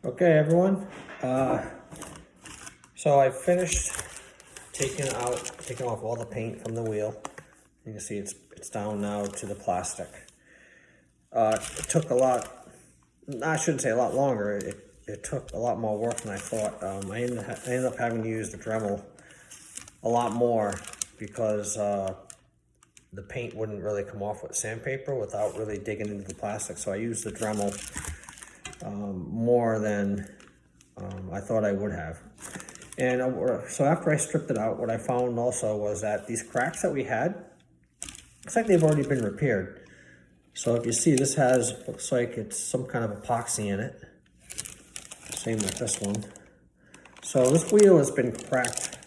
Okay, everyone. So I finished taking off all the paint from the wheel. You can see it's down now to the plastic. It took a lot. I shouldn't say a lot longer. It took a lot more work than I thought. I ended up having to use the Dremel a lot more because the paint wouldn't really come off with sandpaper without really digging into the plastic. So I used the Dremel more than I thought I would have. And so after I stripped it out, what I found also was that these cracks that we had, looks like they've already been repaired. So if you see, this looks like it's some kind of epoxy in it. Same with this one. So this wheel has been cracked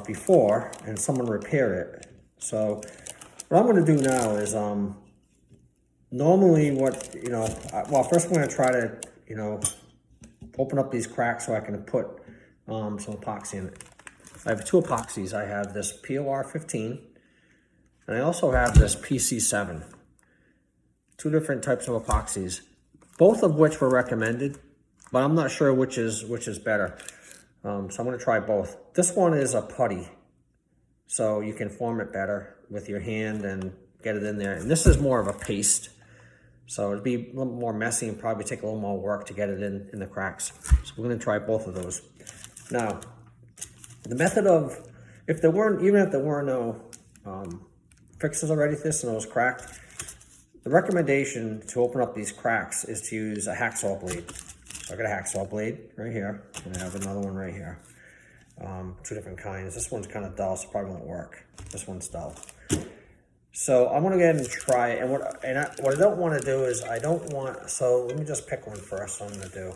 before, and someone repaired it. So what I'm going to do now is, normally well, first I'm going to try to, open up these cracks so I can put some epoxy in it. I have two epoxies. I have this POR 15, and I also have this PC7. Two different types of epoxies, both of which were recommended, but I'm not sure which is better. So I'm going to try both. This one is a putty, so you can form it better with your hand and get it in there. And this is more of a paste, so it'd be a little more messy and probably take a little more work to get it in the cracks. So we're going to try both of those. Now, the method of, even if there were no fixes already to this and it was cracked, the recommendation to open up these cracks is to use a hacksaw blade. So I got a hacksaw blade right here, and I have another one right here. Two different kinds. This one's kind of dull, so probably won't work. This one's dull. So I'm gonna go ahead and try it. And what I don't want to do is so let me just pick one first. I'm gonna do.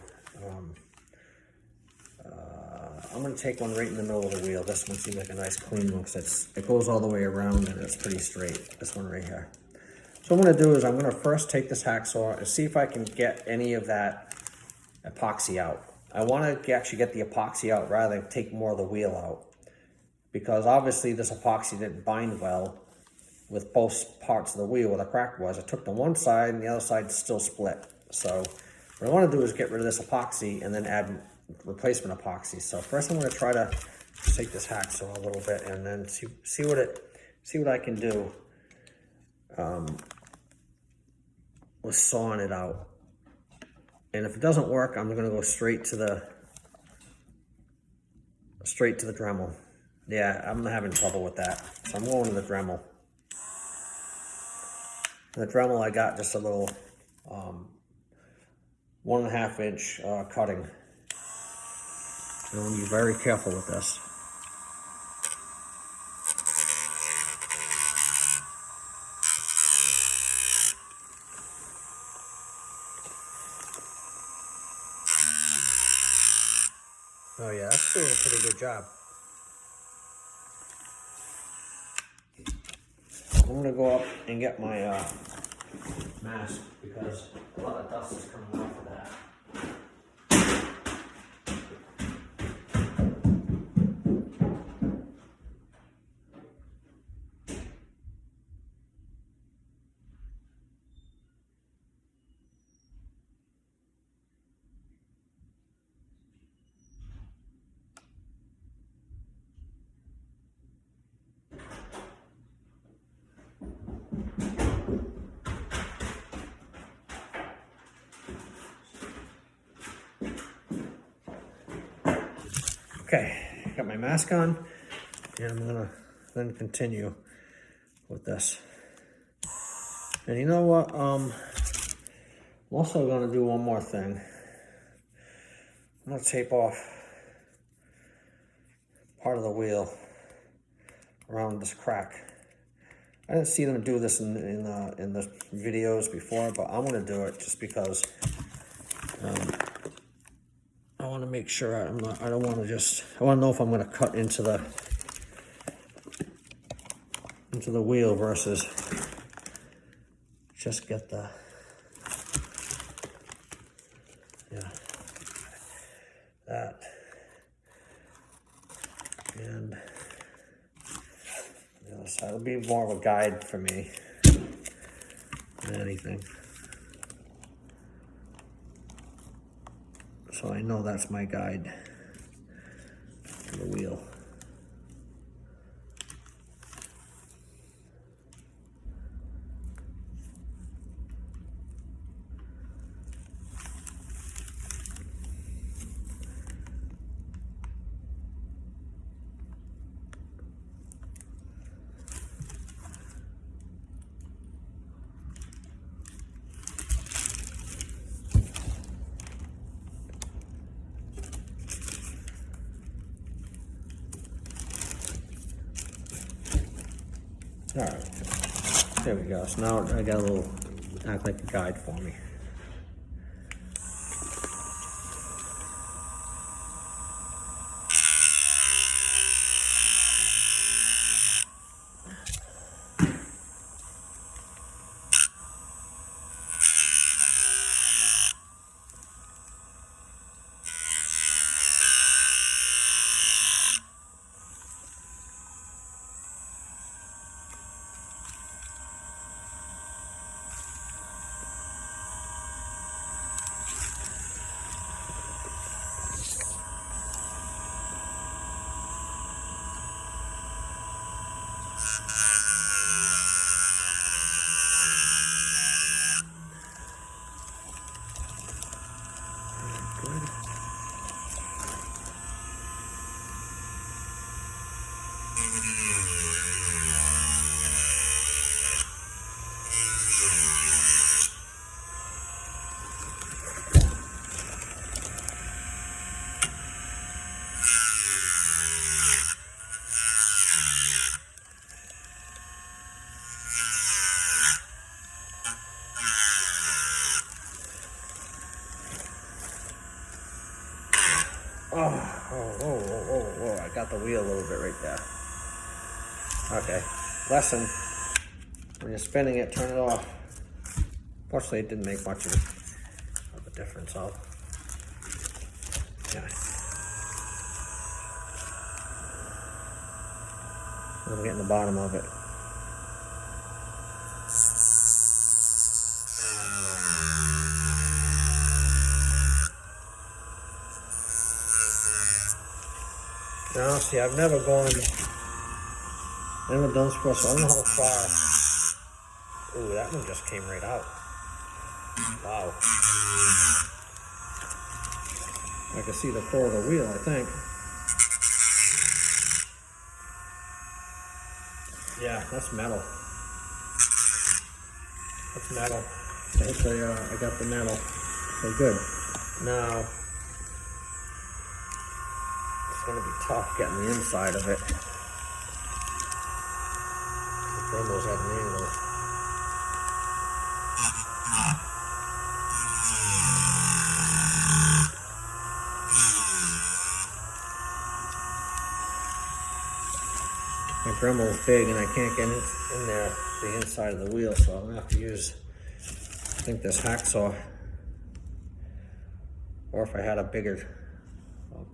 I'm gonna take one right in the middle of the wheel. This one seems like a nice clean one because it goes all the way around and it's pretty straight. This one right here. So what I'm gonna do is I'm gonna first take this hacksaw and see if I can get any of that epoxy out. I want to actually get the epoxy out rather than take more of the wheel out, because obviously this epoxy didn't bind well with both parts of the wheel where the crack was. I took the one side and the other side still split. So what I want to do is get rid of this epoxy and then add replacement epoxy. So first I'm going to try to take this hacksaw a little bit and then see what I can do with sawing it out. And if it doesn't work, I'm going to go straight to the Dremel. Yeah, I'm having trouble with that, so I'm going to the Dremel. The Dremel, I got just a little 1.5 inch cutting. I'm going to be very careful with this. Oh yeah, that's doing a pretty good job. I'm gonna go up and get my mask because a lot of dust is coming off of that. Okay, got my mask on, and I'm gonna then continue with this. And you know what? I'm also gonna do one more thing. I'm gonna tape off part of the wheel around this crack. I didn't see them do this in the videos before, but I'm gonna do it just because I want to make sure I don't want to I want to know if I'm going to cut into the wheel versus just get that. And the other side will be more of a guide for me than anything. So I know that's my guide to the wheel. All right, there we go. So now I got a little, act like a guide for me. Oh, I got the wheel a little bit right there. Okay, lesson, when you're spinning it, turn it off. Fortunately, it didn't make much of a difference. Yeah. I'm getting the bottom of it. Now, see, I've never done squash, so I don't know how far. Ooh, that one just came right out. Wow. I can see the core of the wheel, I think. Yeah, that's metal. That's metal. I got the metal. So good. Now, it's going to be tough getting the inside of it. The dremels at an angle. My Dremel is big and I can't get in there the inside of the wheel, so I'm gonna have to use, I think, this hacksaw. Or if I had a bigger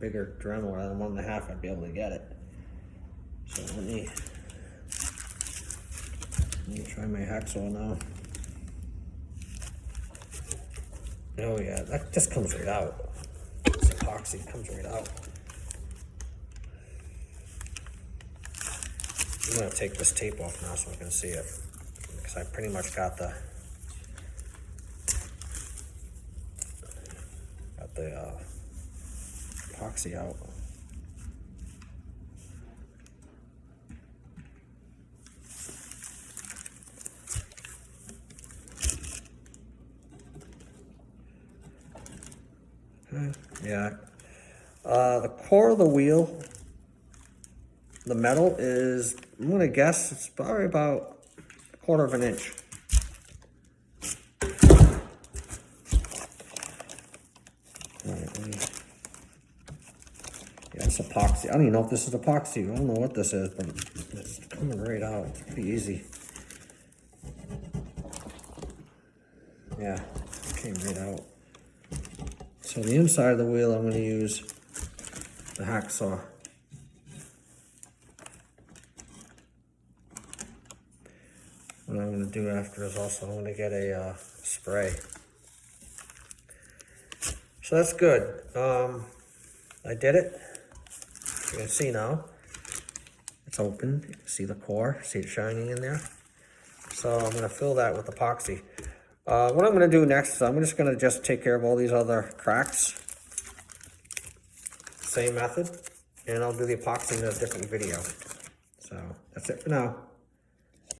Dremel rather than 1.5, I'd be able to get it. So let me try my hacksaw now. Oh yeah, that just comes right out. It's epoxy, it comes right out. I'm gonna take this tape off now so I can see it, because I pretty much got the epoxy out. Yeah. The core of the wheel, the metal is, I'm gonna guess it's probably about 1/4 of an inch. All right, yeah, it's epoxy. I don't even know if this is epoxy. I don't know what this is, but it's coming right out. It's pretty easy. Yeah, it came right out. So the inside of the wheel, I'm going to use the hacksaw. What I'm going to do after is also I'm going to get a spray So that's good. I did it. You can see now. It's open. You can see the core. See it shining in there. So I'm going to fill that with epoxy. What I'm going to do next is I'm just going to take care of all these other cracks. Same method. And I'll do the epoxy in a different video. So that's it for now.